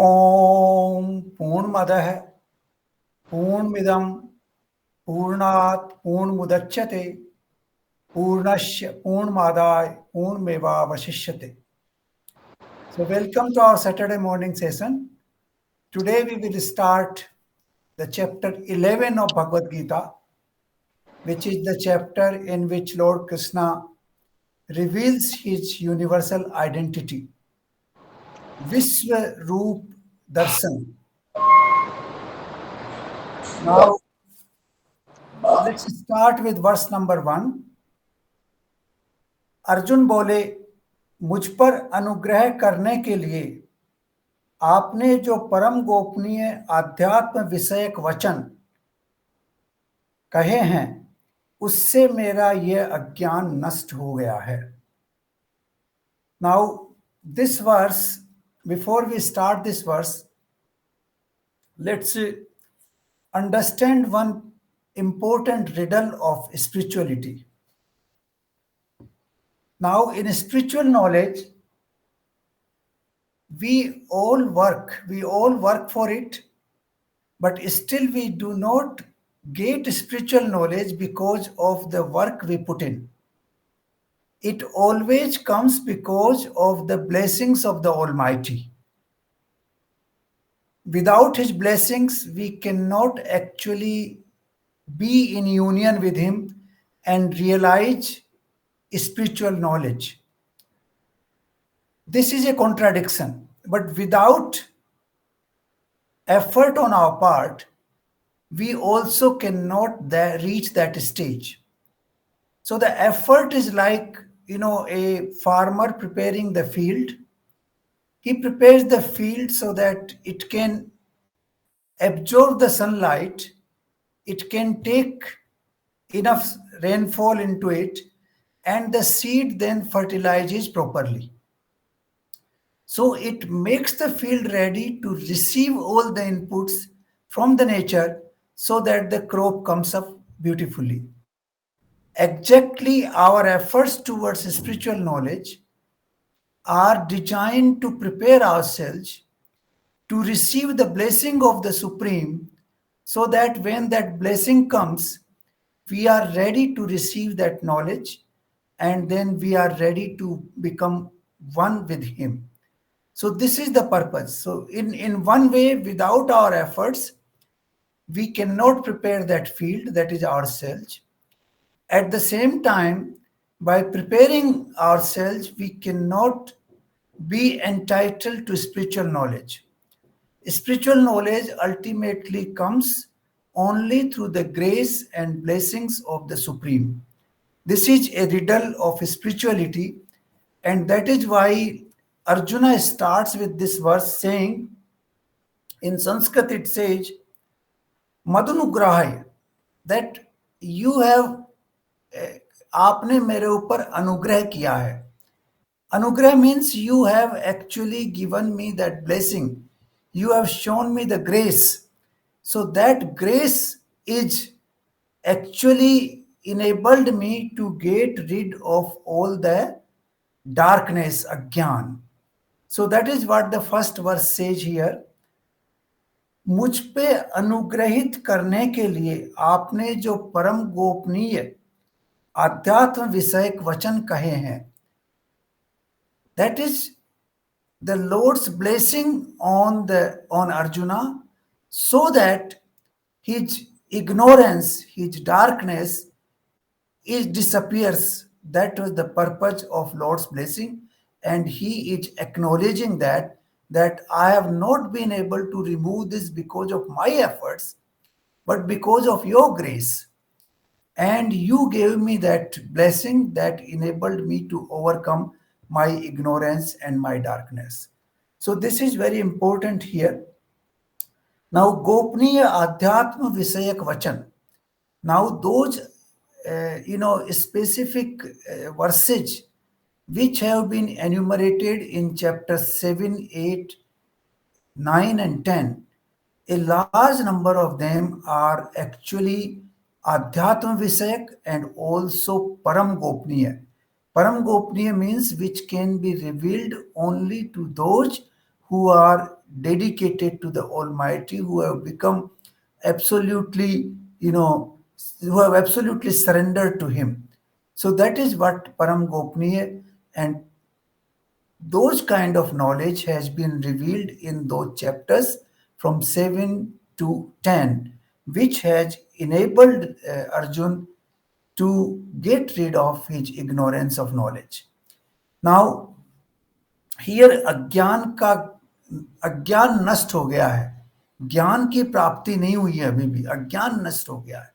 ओम पूर्णमदः पूर्णमिदं पूर्णात् पूर्णमुदच्यते पूर्णस्य पूर्णमादाय पूर्णमेवावशिष्यते. So welcome to our Saturday morning session. Today we will start the chapter 11 of Bhagavad Gita, which is the chapter in which Lord Krishna reveals his universal identity, Vishwa Roop Darshan. Now let's start with verse number 1. Arjun बोले, मुझ पर अनुग्रह करने के लिए आपने जो परम गोपनीय आध्यात्म विषयक वचन कहे हैं उससे मेरा यह अज्ञान नष्ट हो गया है. Now this verse, before we start this verse, let's understand one important riddle of spirituality. Now, in spiritual knowledge, we all work for it, but still we do not get spiritual knowledge because of the work we put in. It always comes because of the blessings of the Almighty. Without His blessings, we cannot actually be in union with Him and realize spiritual knowledge. This is a contradiction, but without effort on our part, we also cannot reach that stage. So the effort is like, a farmer preparing the field. He prepares the field so that it can absorb the sunlight, it can take enough rainfall into it, and the seed then fertilizes properly. So it makes the field ready to receive all the inputs from the nature so that the crop comes up beautifully. Exactly, our efforts towards spiritual knowledge are designed to prepare ourselves to receive the blessing of the Supreme, so that when that blessing comes, we are ready to receive that knowledge, and then we are ready to become one with Him. So this is the purpose. So in one way, without our efforts, we cannot prepare that field, that is ourselves. At the same time, by preparing ourselves, we cannot be entitled to spiritual knowledge. Spiritual knowledge ultimately comes only through the grace and blessings of the Supreme. This is a riddle of spirituality, and that is why Arjuna starts with this verse saying, in Sanskrit it says, Madhunugrahaya, that you have, आपने मेरे ऊपर अनुग्रह किया है. Anugrah means you have actually given me that blessing. You have shown me the grace. So that grace is actually enabled me to get rid of all the darkness, ajnan. So that is what the first verse says here. मुझ पे अनुग्रहित करने के लिए आपने जो परम गोपनीय आध्यात्म विषयक वचन कहे हैं, that is the Lord's blessing on Arjuna, so that his ignorance, his darkness disappears. That was the purpose of Lord's blessing, and he is acknowledging that I have not been able to remove this because of my efforts, but because of your grace. And you gave me that blessing that enabled me to overcome my ignorance and my darkness. So this is very important here. Now, Gopniya Adhyatma Visayak Vachan. Now, those specific verses which have been enumerated in chapters 7, 8, 9, and 10, a large number of them are actually Adhyatma Visayak and also Param Gopniya. Param Gopniya means which can be revealed only to those who are dedicated to the Almighty, who have become absolutely, who have absolutely surrendered to Him. So that is what Param Gopniya, and those kind of knowledge has been revealed in those chapters from 7 to 10, which has enabled Arjun to get rid of his ignorance of knowledge. Now, here अज्ञान नष्ट हो गया है, ज्ञान की प्राप्ति नहीं हुई है, अभी भी अज्ञान नष्ट हो गया है.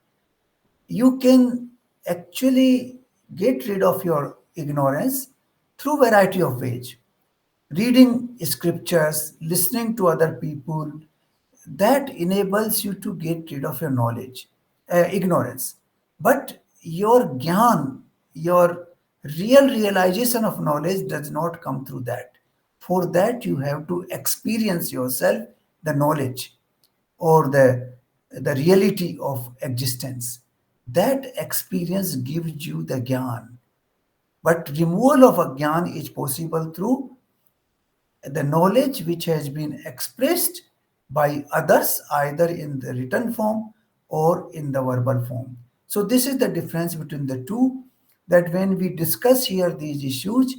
You can actually get rid of your ignorance through variety of ways. Reading scriptures, listening to other people, that enables you to get rid of your knowledge, ignorance. But your gyan, your real realization of knowledge does not come through that. For that, you have to experience yourself the knowledge or the reality of existence. That experience gives you the gyan. But removal of a gyan is possible through the knowledge which has been expressed by others either in the written form or in the verbal form. So this is the difference between the two, that when we discuss here these issues,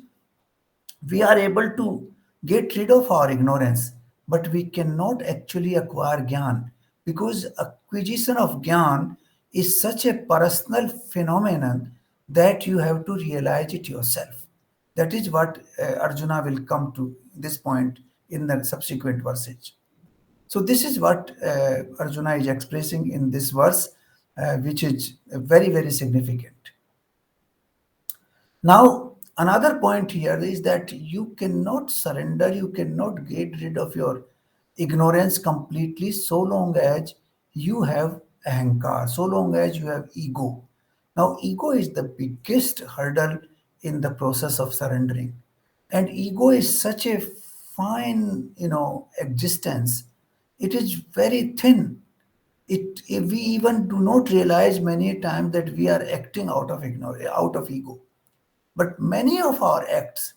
we are able to get rid of our ignorance, but we cannot actually acquire gyan, because acquisition of gyan is such a personal phenomenon that you have to realize it yourself. That is what Arjuna will come to this point in the subsequent verses. So this is what Arjuna is expressing in this verse, which is very, very significant. Now, another point here is that you cannot surrender, you cannot get rid of your ignorance completely so long as you have ahankar, so long as you have ego. Now, ego is the biggest hurdle in the process of surrendering. And ego is such a fine, existence. It is very thin. We even do not realize many times that we are acting out of out of ego. But many of our acts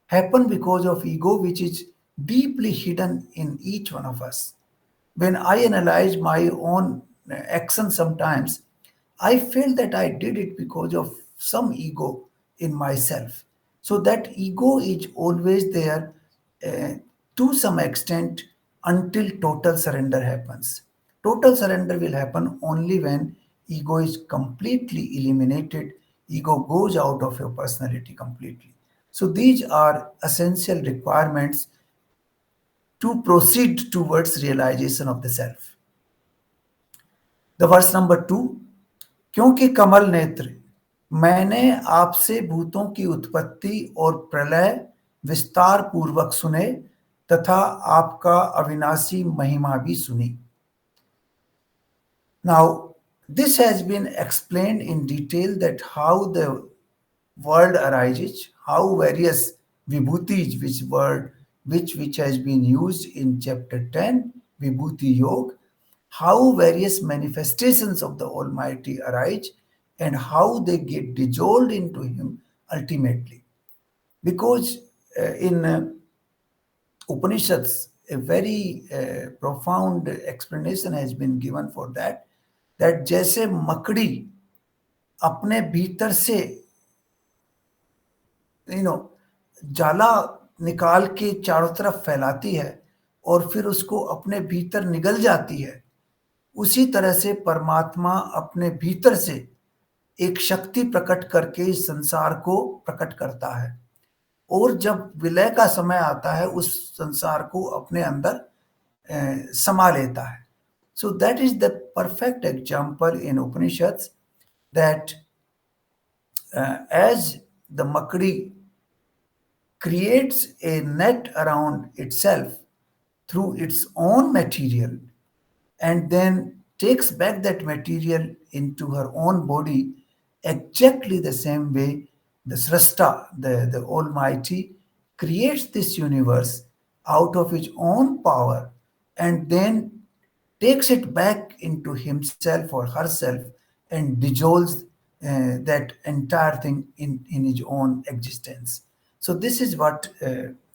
happen because of ego, which is deeply hidden in each one of us. When I analyze my own action sometimes, I feel that I did it because of some ego in myself. So that ego is always there uh, to some extent until total surrender happens. Total surrender will happen only when ego is completely eliminated, ego goes out of your personality completely. So these are essential requirements to proceed towards realization of the self. The verse number 2, क्योंकि कमल नेत्र मैंने आपसे भूतों की उत्पत्ति और प्रलय विस्तार पूर्वक सुने तथा आपका अविनाशी महिमा भी सुनी. Now, this has been explained in detail that how the world arises, how various vibhutis, which has been used in chapter 10, Vibhuti Yoga, how various manifestations of the Almighty arise and how they get dissolved into Him ultimately. Because in Upanishads, a very profound explanation has been given for that, that जैसे मकड़ी अपने भीतर से जाला निकाल के चारों तरफ फैलाती है और फिर उसको अपने भीतर निगल जाती है, उसी तरह से परमात्मा अपने भीतर से एक शक्ति प्रकट करके इस संसार को प्रकट करता है, और जब विलय का समय आता है उस संसार को अपने अंदर समा लेता है. So that is the perfect example in Upanishads, that as the makdi creates a net around itself through its own material and then takes back that material into her own body, exactly the same way the Srashta, the Almighty, creates this universe out of his own power and then takes it back into himself or herself and dissolves that entire thing in his own existence. So this is what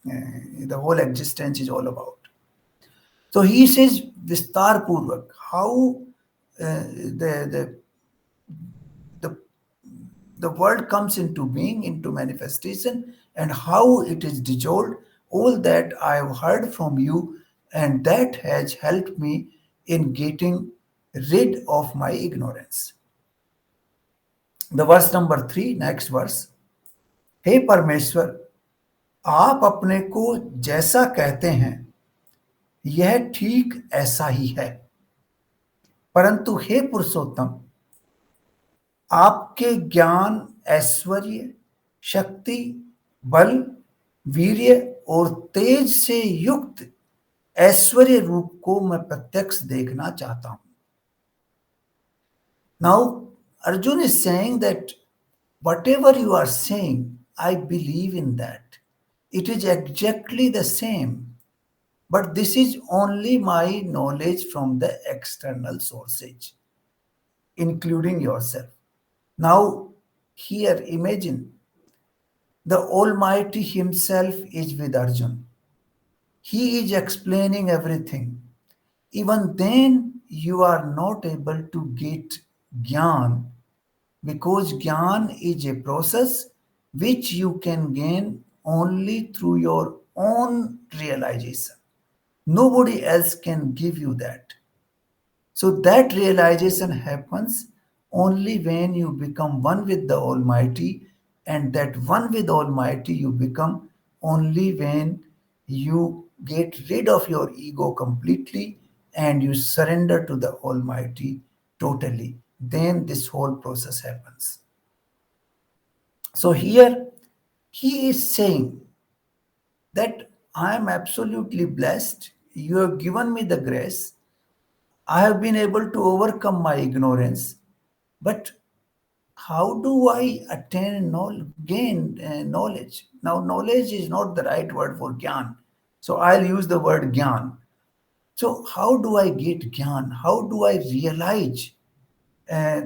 the whole existence is all about. So he says Vistar Purvak, how the the the world comes into being, into manifestation, and how it is dissolved. All that I have heard from you, and that has helped me in getting rid of my ignorance. The verse number 3, next verse. हे परमेश्वर, आप अपने को जैसा कहते हैं यह ठीक ऐसा ही है, परंतु हे पुरुषोत्तम, आपके ज्ञान, ऐश्वर्य, शक्ति, बल, वीर्य और तेज से युक्त ऐश्वर्य रूप को मैं प्रत्यक्ष देखना चाहता हूं. Now, Arjun is saying that whatever you are saying, I believe in that. It is exactly the same, but this is only my knowledge from the external sources, including yourself. Now, here imagine the Almighty Himself is with Arjun. He is explaining everything. Even then, you are not able to get Gyan, because Gyan is a process which you can gain only through your own realization. Nobody else can give you that. So that realization happens only when you become one with the Almighty, and that one with Almighty you become only when you get rid of your ego completely and you surrender to the Almighty totally. Then this whole process happens. So here he is saying that I am absolutely blessed. You have given me the grace. I have been able to overcome my ignorance, but how do I attain gain knowledge? Now, knowledge is not the right word for gyan, so I'll use the word gyan. So, how do I get gyan? How do I realize uh,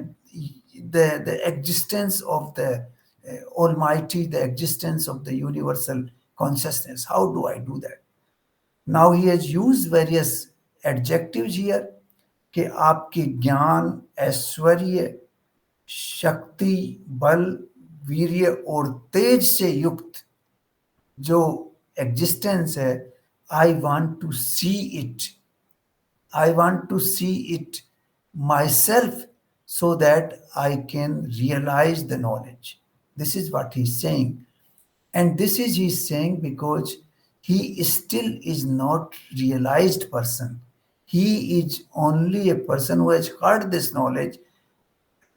the existence of the Almighty, the existence of the universal consciousness? How do I do that? Now he has used various adjectives here कि आपके ज्ञान, ऐश्वर्य, शक्ति, बल, वीर्य और तेज से युक्त जो एग्जिस्टेंस है, I want to see it, I want to see it myself so that I can realize the knowledge. This is what he's saying. And this is he's saying because he still is not realized person. He is only a person who has heard this knowledge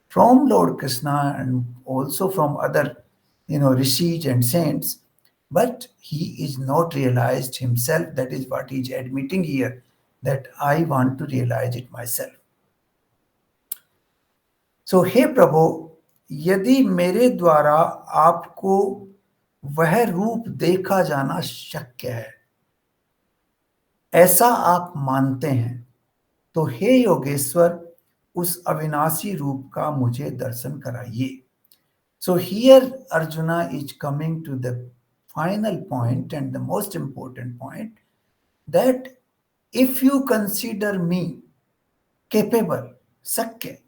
from Lord Krishna and also from other, rishis and saints, but he is not realized himself. That is what he is admitting here, that I want to realize it myself. So, हे प्रभु, यदि मेरे द्वारा आपको वह रूप देखा जाना शक्य है, ऐसा आप मानते हैं, तो हे योगेश्वर, उस अविनाशी रूप का मुझे दर्शन कराइए. So here Arjuna is coming to the final point and the most important point, that if you consider me capable, sakya,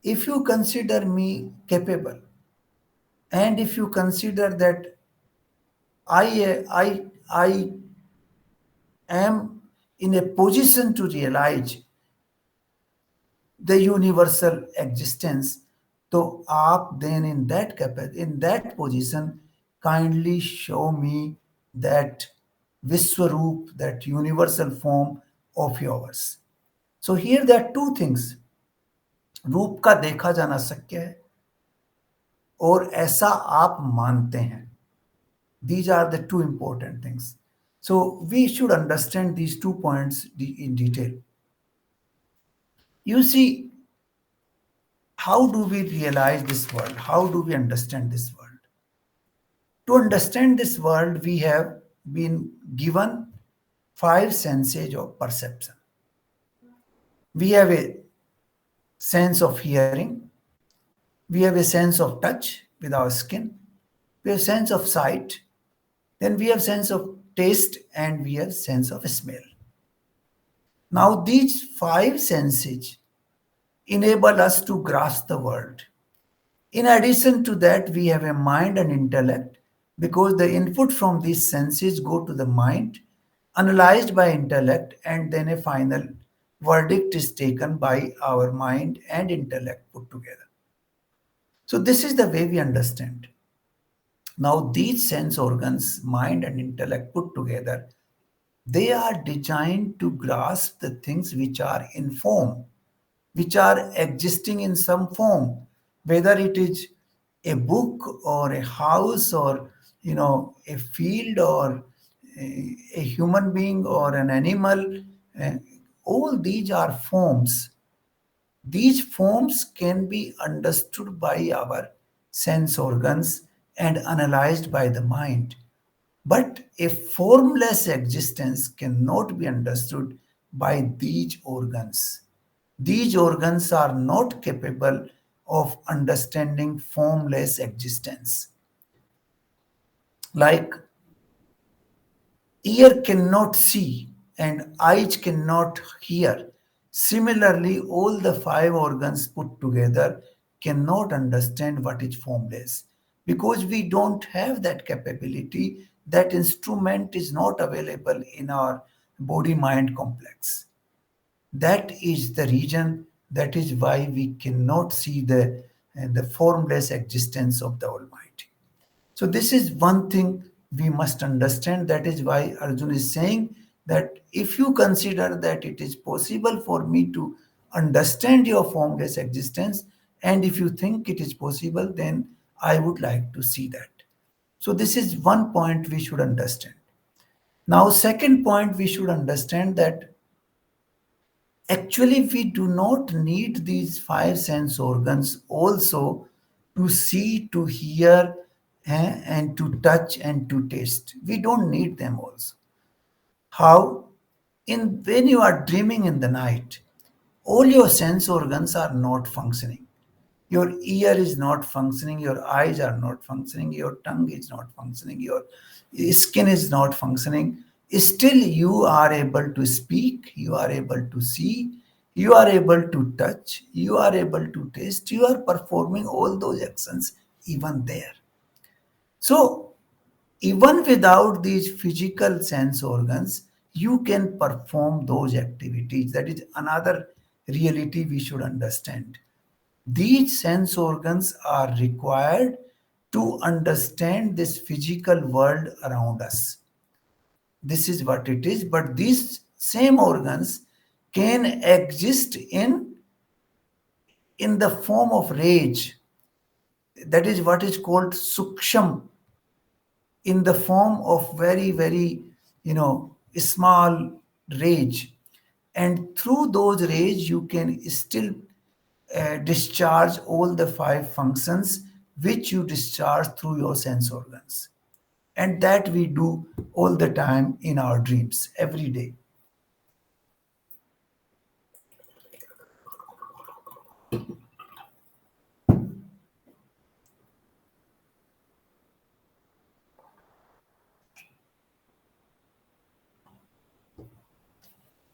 if you consider me capable, and if you consider that I am in a position to realize the universal existence, तो आप then in that position kindly show me that Vishwaroop, that universal form of yours. So here there are two things. रूप का देखा जाना शक्य है और ऐसा आप मानते हैं. These are the two important things. So we should understand these 2 points in detail. You see, how do we realize this world? How do we understand this world? To understand this world, we have been given 5 senses of perception. We have a sense of hearing, we have a sense of touch with our skin, we have a sense of sight, Then we have sense of taste and we have sense of smell. Now these five senses enable us to grasp the world. In addition to that, we have a mind and intellect because the input from these senses go to the mind, analyzed by intellect, and then a final verdict is taken by our mind and intellect put together. So this is the way we understand. Now these sense organs, mind and intellect put together, they are designed to grasp the things which are in form, which are existing in some form, whether it is a book or a house or a field or a human being or an animal. uh, all these are forms. These forms can be understood by our sense organs and analyzed by the mind. But a formless existence cannot be understood by these organs. These organs are not capable of understanding formless existence. Like ear cannot see and eyes cannot hear. Similarly, all the five organs put together cannot understand what is formless because we don't have that capability. That instrument is not available in our body mind complex. That is the reason, that is why we cannot see the formless existence of the Almighty. So this is one thing we must understand. That is why Arjun is saying that if you consider that it is possible for me to understand your formless existence, and if you think it is possible, then I would like to see that. So this is one point we should understand. Now, second point, we should understand that actually we do not need these five sense organs also to see, to hear, and to touch and to taste. We don't need them also. How? In when you are dreaming in the night, all your sense organs are not functioning. Your ear is not functioning, your eyes are not functioning, your tongue is not functioning, your skin is not functioning. Still, you are able to speak, you are able to see, you are able to touch, you are able to taste, you are performing all those actions even there. So, even without these physical sense organs, you can perform those activities. That is another reality we should understand. These sense organs are required to understand this physical world around us. This is what it is, but these same organs can exist in the form of rage. That is what is called suksham, in the form of very, very, small rage. And through those rage, you can still discharge all the five functions which you discharge through your sense organs. And that we do all the time in our dreams, every day.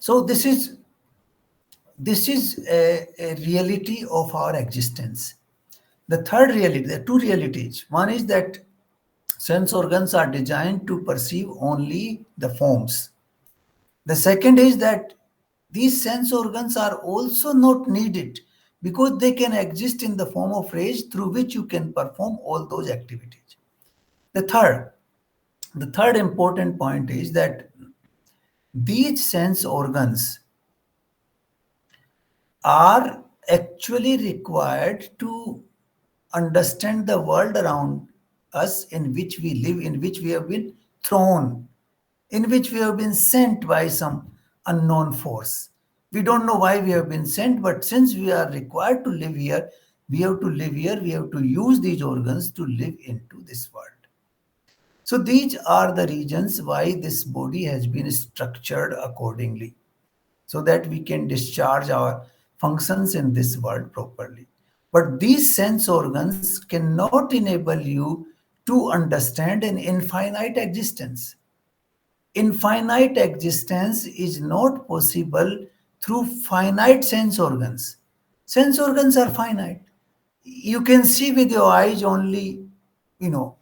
So this is a reality of our existence. The third reality, there are two realities. One is that sense organs are designed to perceive only the forms. The second is that these sense organs are also not needed because they can exist in the form of rage through which you can perform all those activities. The third, the third important point is that these sense organs are actually required to understand the world around us in which we live, in which we have been thrown, in which we have been sent by some unknown force. We don't know why we have been sent, but since we are required to live here, we have to live here, we have to use these organs to live into this world. So these are the reasons why this body has been structured accordingly, so that we can discharge our functions in this world properly. But these sense organs cannot enable you to to understand an infinite existence. Infinite existence is not possible through finite sense organs. Sense organs are finite. You can see with your eyes only, you know,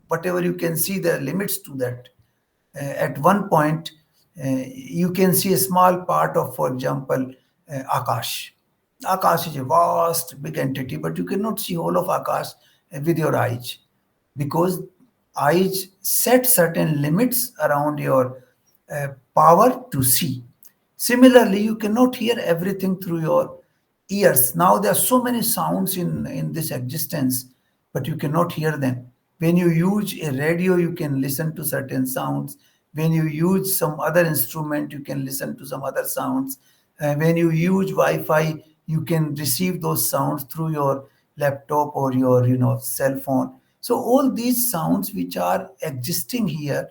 whatever you can see, there are limits to that. At one point, you can see a small part of, for example, Akash. Akash is a vast, big entity, but you cannot see whole of Akash with your eyes, because eyes set certain limits around your power to see. Similarly, you cannot hear everything through your ears. Now there are so many sounds in this existence, but you cannot hear them. When you use a radio, you can listen to certain sounds. When you use some other instrument, you can listen to some other sounds. When you use Wi-Fi, you can receive those sounds through your laptop or your cell phone. So all these sounds which are existing here,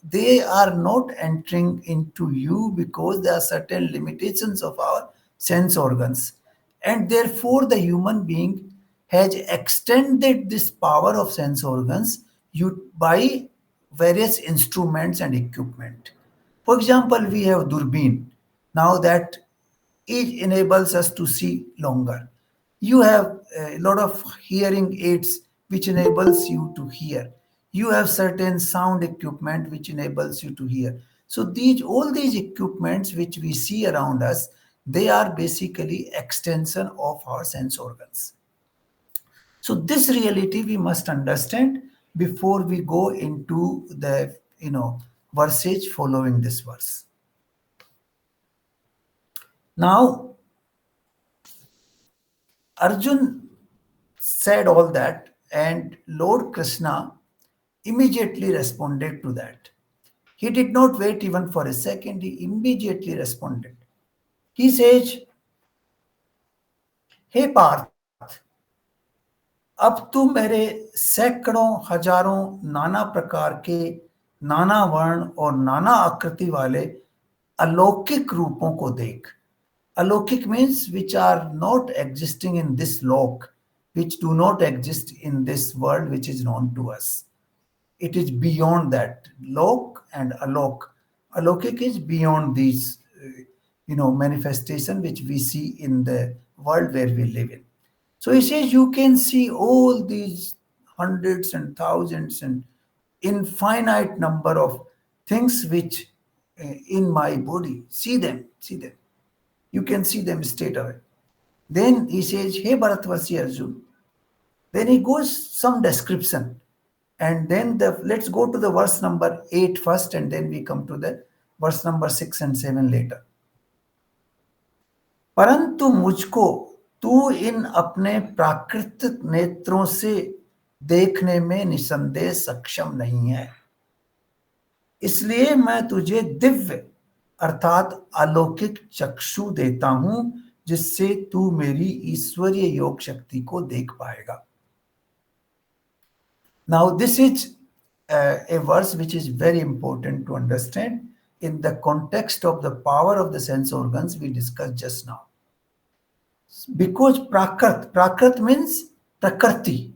they are not entering into you because there are certain limitations of our sense organs, and therefore the human being has extended this power of sense organs by various instruments and equipment. For example, we have durbin. Now that it enables us to see longer. You have a lot of hearing aids which enables you to hear. You have certain sound equipment which enables you to hear. So these all these equipments which we see around us, they are basically extension of our sense organs. So this reality we must understand before we go into the verses following this verse. Now Arjun said all that, and Lord Krishna immediately responded to that. He did not wait even for a second, he immediately responded. He says, हे पार्थ, अब तू मेरे सैकड़ों हजारों नाना प्रकार के, नाना वर्ण और नाना आकृति वाले अलौकिक रूपों को देख. Alokik means which are not existing in this lok, which do not exist in this world which is known to us. It is beyond that. Lok and alok. Alokik is beyond these, manifestation which we see in the world where we live in. So he says you can see all these hundreds and thousands and infinite number of things which in my body. See them, see them. You can see them straight away. Then he says, hey Bharatvarsi Arjun. Then he goes some description. And then let's go to the verse number 8 first, and then we come to the verse number 6 and 7 later. परंतु मुझको तू इन अपने प्राकृतिक नेत्रों से देखने में निसंदेह सक्षम नहीं है, इसलिए मैं तुझे दिव्य अर्थात अलौकिक चक्षु देता हूं, जिससे तू मेरी ईश्वरीय योग शक्ति को देख पाएगा. Now this is a verse which is very important to understand in the context of the power of the sense organs we discussed just now. Because prakrit means prakriti.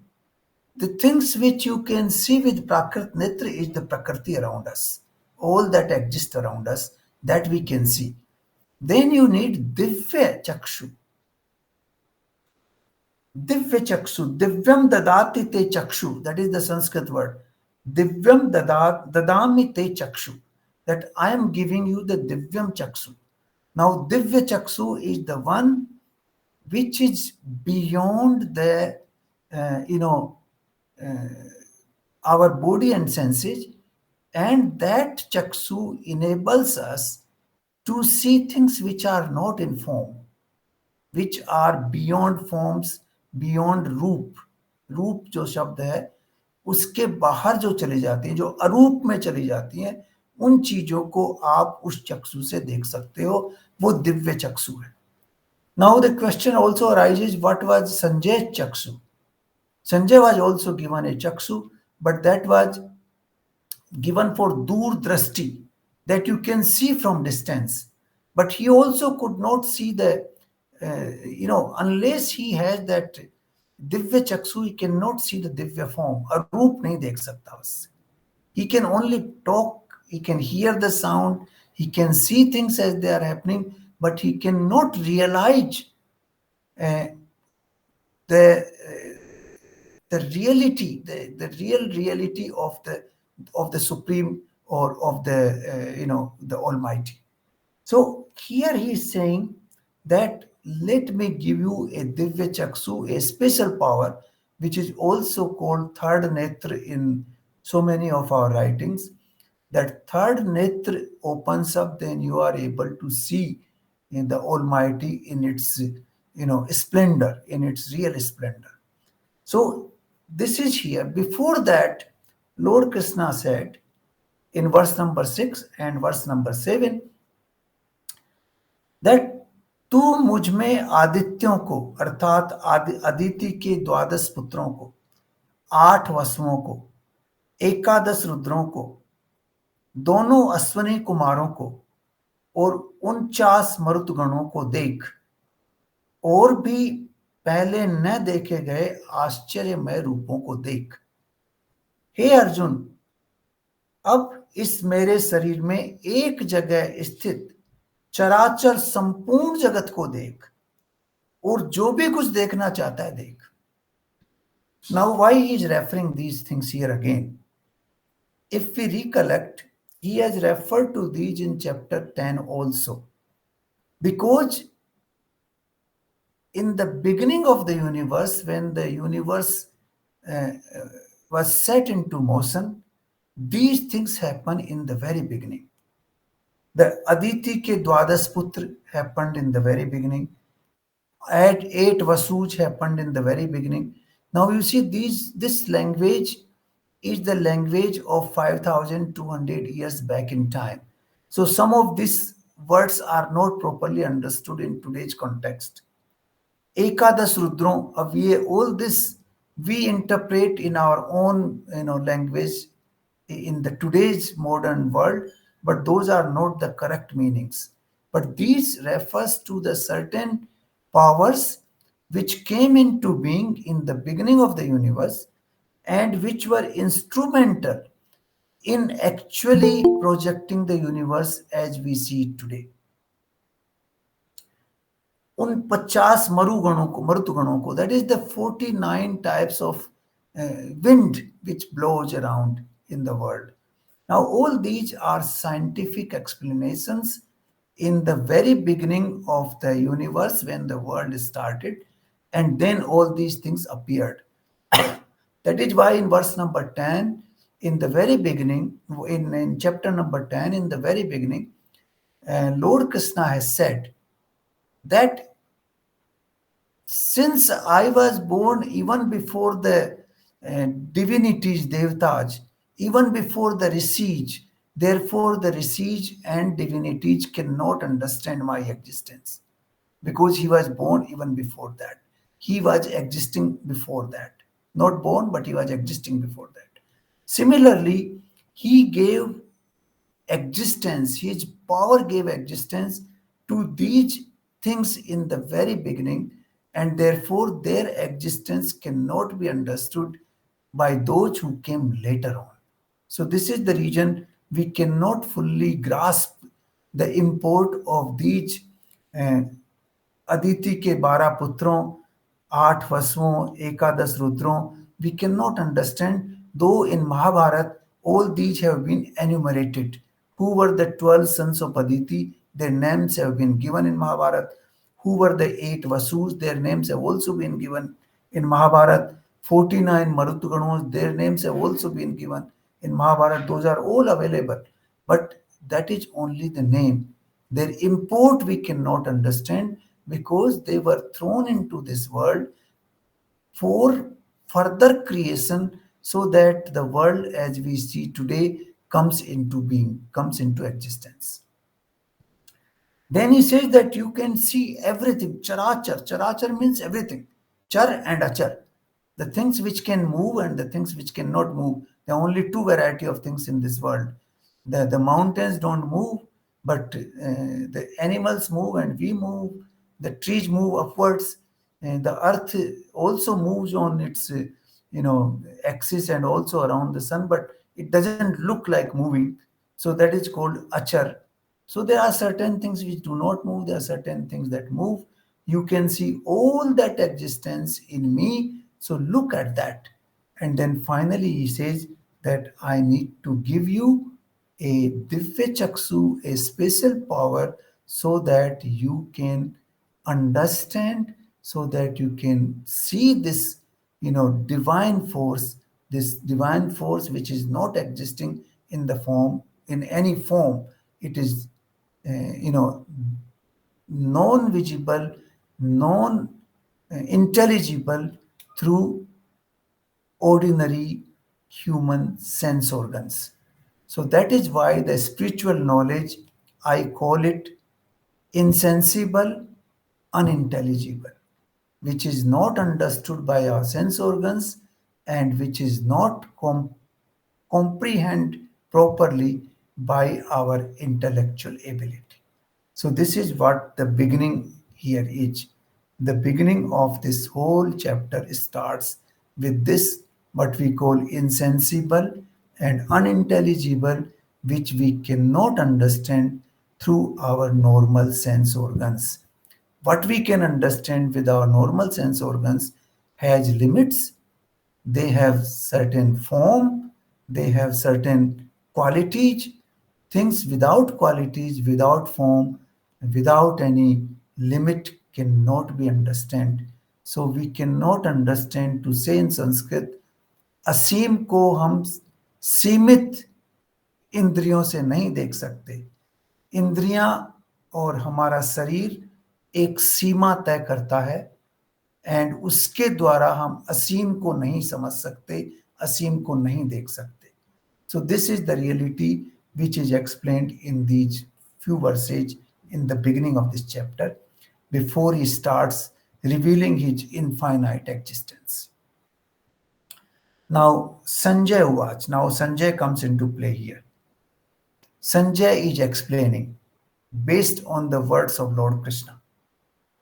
The things which you can see with prakrit netra is the prakriti around us. All that exists around us, that we can see. Then you need divya chakshu. Divya chakshu. Divyam dadati te chakshu. That is the Sanskrit word. Divyam dadami te chakshu. That I am giving you the divyam chakshu. Now divya chakshu is the one which is beyond the, our body and senses, and that chakshu enables us to see things which are not in form, which are beyond forms, beyond रूप. रूप जो शब्द है उसके बाहर जो चली जाती हैं, जो अरूप में चली जाती हैं, उन चीजों को आप उस चक्षु से देख सकते हो. वो दिव्य चक्षु है. Now the question also arises, what was Sanjay's chakshu? Sanjay was also given a chakshu, but that was given for dur drashti, that you can see from distance. But he also could not see the, unless he has that Divya चक्षु, he cannot see the divya form, अरूप नहीं देख सकता उससे. He can only talk, he can hear the sound, he can see things as they are happening, but he cannot realize uh, the the reality, the real reality of the supreme, or of the the Almighty. So here he is saying that let me give you a Divya Chaksu, a special power, which is also called third netra in so many of our writings. That third netra opens up, then you are able to see in the Almighty in its splendor, in its real splendor. So this is here. Before that, Lord Krishna said in verse number 6 and verse number 7 that तू मुझ में आदित्यों को, अर्थात अदिति के द्वादश पुत्रों को, 8 वसुओं को, एकादश रुद्रों को, दोनों अश्वनी कुमारों को और 49 मरुतगणों को देख, और भी पहले न देखे गए आश्चर्यमय रूपों को देख. हे अर्जुन, अब इस मेरे शरीर में एक जगह स्थित चराचर संपूर्ण जगत को देख, और जो भी कुछ देखना चाहता है देख. Now why he is referring these things here again? If we recollect, he has referred to these in chapter 10 also. Because in the beginning of the universe, when the universe was set into motion, these things happen in the very beginning. The Aditi ke Dwadas Putra happened in the very beginning. Eight Vasuj happened in the very beginning. Now you see this language is the language of 5,200 years back in time. So some of these words are not properly understood in today's context. Ekadas Rudron, all this we interpret in our own language in the today's modern world, but those are not the correct meanings. But these refers to the certain powers which came into being in the beginning of the universe and which were instrumental in actually projecting the universe as we see it today. उन 50 मरुतगणों को, that is the 49 types of wind which blows around in the world. Now all these are scientific explanations in the very beginning of the universe when the world started, and then all these things appeared. That is why in verse number 10, in the very beginning, in chapter number 10, in the very beginning, Lord Krishna has said that since I was born even before the divinities, Devtas, even before the rishis, therefore the rishis and divinities cannot understand my existence, because he was born even before that. He was existing before that. Not born, but he was existing before that. Similarly, he gave existence, his power gave existence to these things in the very beginning, and therefore their existence cannot be understood by those who came later on. So this is the reason we cannot fully grasp the import of these Aditi के 12 पुत्रों, 8 वसुओं, एकादश रुद्रों. We cannot understand, though in Mahabharata all these have been enumerated. Who were the 12 sons of Aditi? Their names have been given in Mahabharata. Who were the 8 Vasus? Their names have also been given in Mahabharata. 49 Marutganos, their names have also been given in Mahabharata. Those are all available. But that is only the name. Their import we cannot understand, because they were thrown into this world for further creation, so that the world as we see today comes into being, comes into existence. Then he says that you can see everything. Charachar. Charachar means everything. Char and achar. The things which can move and the things which cannot move. There are only two variety of things in this world. The mountains don't move, but the animals move and we move. The trees move upwards. and the earth also moves on its axis and also around the sun, but it doesn't look like moving. So that is called achar. So there are certain things which do not move, there are certain things that move. You can see all that existence in me, so look at that. And then finally he says that I need to give you a divya chaksu, a special power, so that you can understand, so that you can see this divine force, this divine force which is not existing in the form, in any form. It is you know non visible, non intelligible through ordinary human sense organs. So that is why the spiritual knowledge, I call it insensible, unintelligible, which is not understood by our sense organs and which is not comprehend properly by our intellectual ability. So this is what the beginning here is. The beginning of this whole chapter starts with this, what we call insensible and unintelligible, which we cannot understand through our normal sense organs. What we can understand with our normal sense organs has limits. They have certain form, they have certain qualities. Things without qualities, without form, without any limit cannot be understood. So we cannot understand, to say in Sanskrit, असीम को हम सीमित इंद्रियों से नहीं देख सकते. इंद्रियां और हमारा शरीर एक सीमा तय करता है, एंड उसके द्वारा हम असीम को नहीं समझ सकते, असीम को नहीं देख सकते. So this is the reality which is explained in these few verses in the beginning of this chapter, before he starts revealing his infinite existence. Now Sanjay Uwach. Now Sanjay comes into play here. Sanjay is explaining based on the words of Lord Krishna,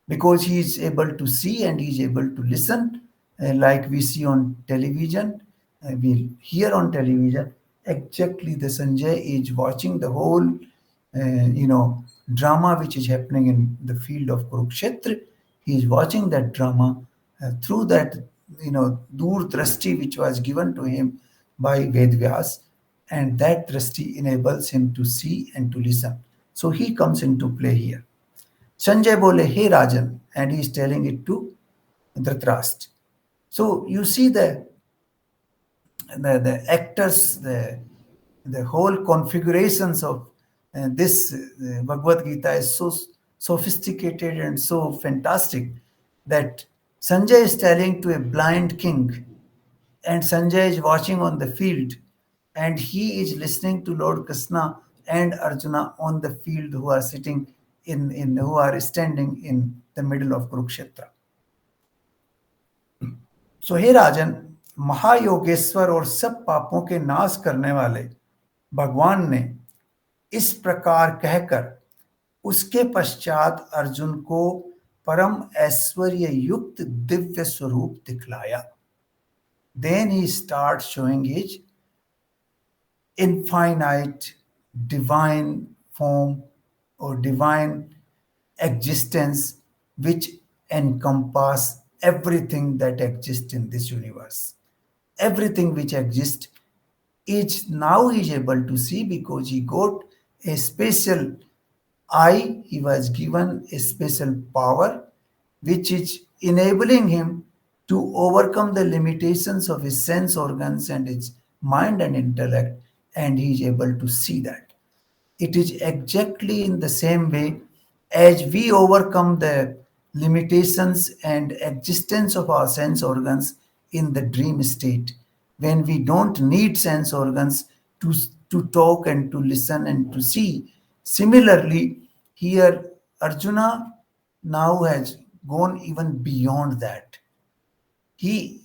because he is able to see and he is able to listen, like we see on television, we hear on television. Exactly, the Sanjay is watching the whole drama which is happening in the field of Kurukshetra. He is watching that drama through that dur drashti which was given to him by Vedvyas, and that drashti enables him to see and to listen. So he comes into play here. Sanjay bole, hey Rajan, and he is telling it to Dhritarashtra. So you see the actors, the whole configurations of this Bhagavad Gita is so sophisticated and so fantastic that Sanjay is telling to a blind king, and Sanjay is watching on the field, and he is listening to Lord Krishna and Arjuna on the field, who are sitting in who are standing in the middle of Kurukshetra. So हे राजन, महायोगेश्वर और सब पापों के नाश करने वाले भगवान ने इस प्रकार कहकर उसके पश्चात अर्जुन को परम ऐश्वर्य युक्त दिव्य स्वरूप दिखलाया. Then he starts showing his infinite divine form or divine existence, which encompass everything that exists in this universe. Everything which exists is now he is able to see, because he got a special eye, he was given a special power which is enabling him to overcome the limitations of his sense organs and his mind and intellect, and he is able to see that. It is exactly in the same way as we overcome the limitations and existence of our sense organs in the dream state, when we don't need sense organs to talk and to listen and to see. Similarly, here Arjuna now has gone even beyond that. He,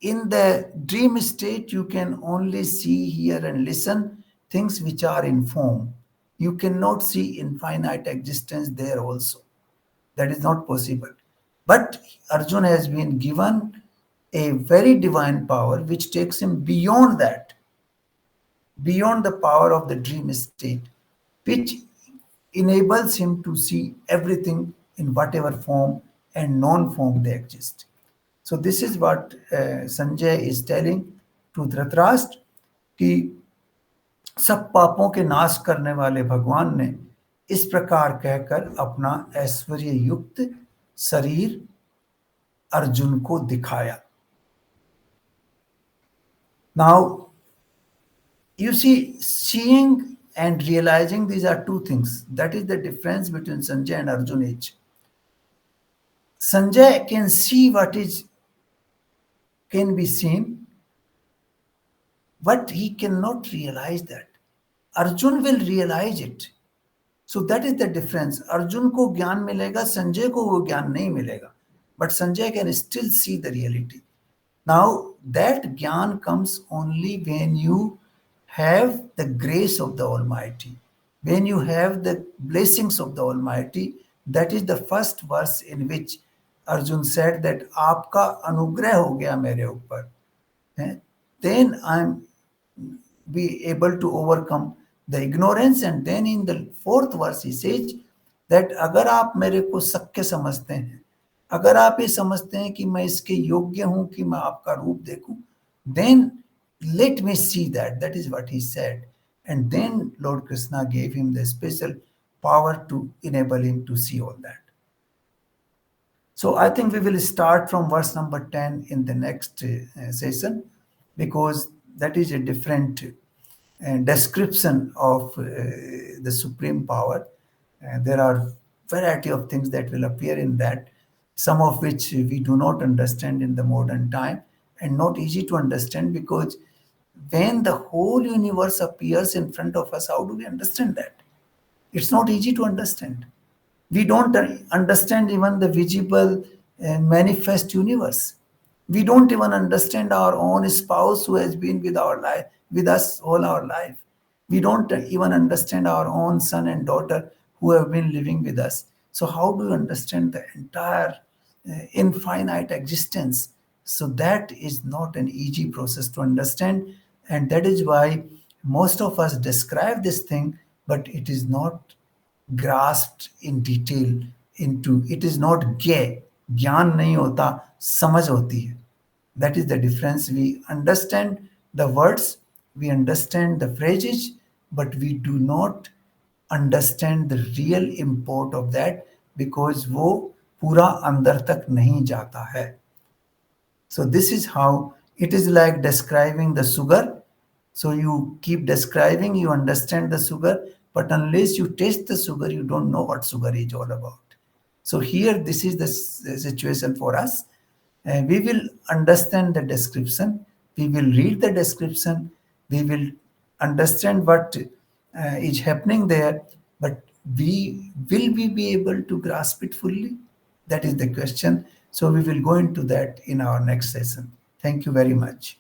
in the dream state, you can only see, hear, and listen things which are in form. You cannot see infinite existence there also. That is not possible. But Arjun has been given a very divine power which takes him beyond that, beyond the power of the dream state, which enables him to see everything in whatever form and non form they exist. So, this is what Sanjay is telling to Dhritarashtra कि सब पापों के नाश करने वाले भगवान ने इस प्रकार कहकर अपना ऐश्वर्य युक्त शरीर अर्जुन को दिखाया. Now, you see, seeing and realizing, these are two things. That is the difference between Sanjay and Arjun each. Sanjay can see what is can be seen, but he cannot realize that. Arjun will realize it. So that is the difference. Arjun को ज्ञान मिलेगा, संजय को वो ज्ञान नहीं मिलेगा. But Sanjay can still see the reality. Now that jnana comes only when you have the grace of the Almighty, when you have the blessings of the Almighty. That is the first verse in which Arjun said that आपका अनुग्रह हो गया मेरे ऊपर. Then I'm be able to overcome the ignorance. And then in the fourth verse he says that अगर आप मेरे को शक्य समझते हैं, अगर आप ये समझते हैं कि मैं इसके योग्य हूं कि मैं आपका रूप देखूं, then let me see that. That is what he said. And then Lord Krishna gave him the special power to enable him to see all that. So I think we will start from verse number 10 in the next session, because that is a different description of the supreme power. There are variety of things that will appear in that, some of which we do not understand in the modern time, and not easy to understand, because when the whole universe appears in front of us, how do we understand that? It's not easy to understand. We don't understand even the visible manifest universe. We don't even understand our own spouse who has been with us all our life. We don't even understand our own son and daughter who have been living with us. So how do you understand the entire infinite existence? So that is not an easy process to understand, and that is why most of us describe this thing, but it is not grasped in detail into. It is not gay. ज्ञान नहीं होता, समझ होती है. That is the difference. We understand the words, we understand the phrases, but we do not understand the real import of that, because वो पूरा अंदर तक नहीं जाता है. So this is how it is like describing the sugar. So you keep describing, you understand the sugar, but unless you taste the sugar, you don't know what sugar is all about. So here, this is the situation for us. We will understand the description, we will read the description, we will understand what is happening there, but will we be able to grasp it fully? That is the question. So we will go into that in our next session. Thank you very much.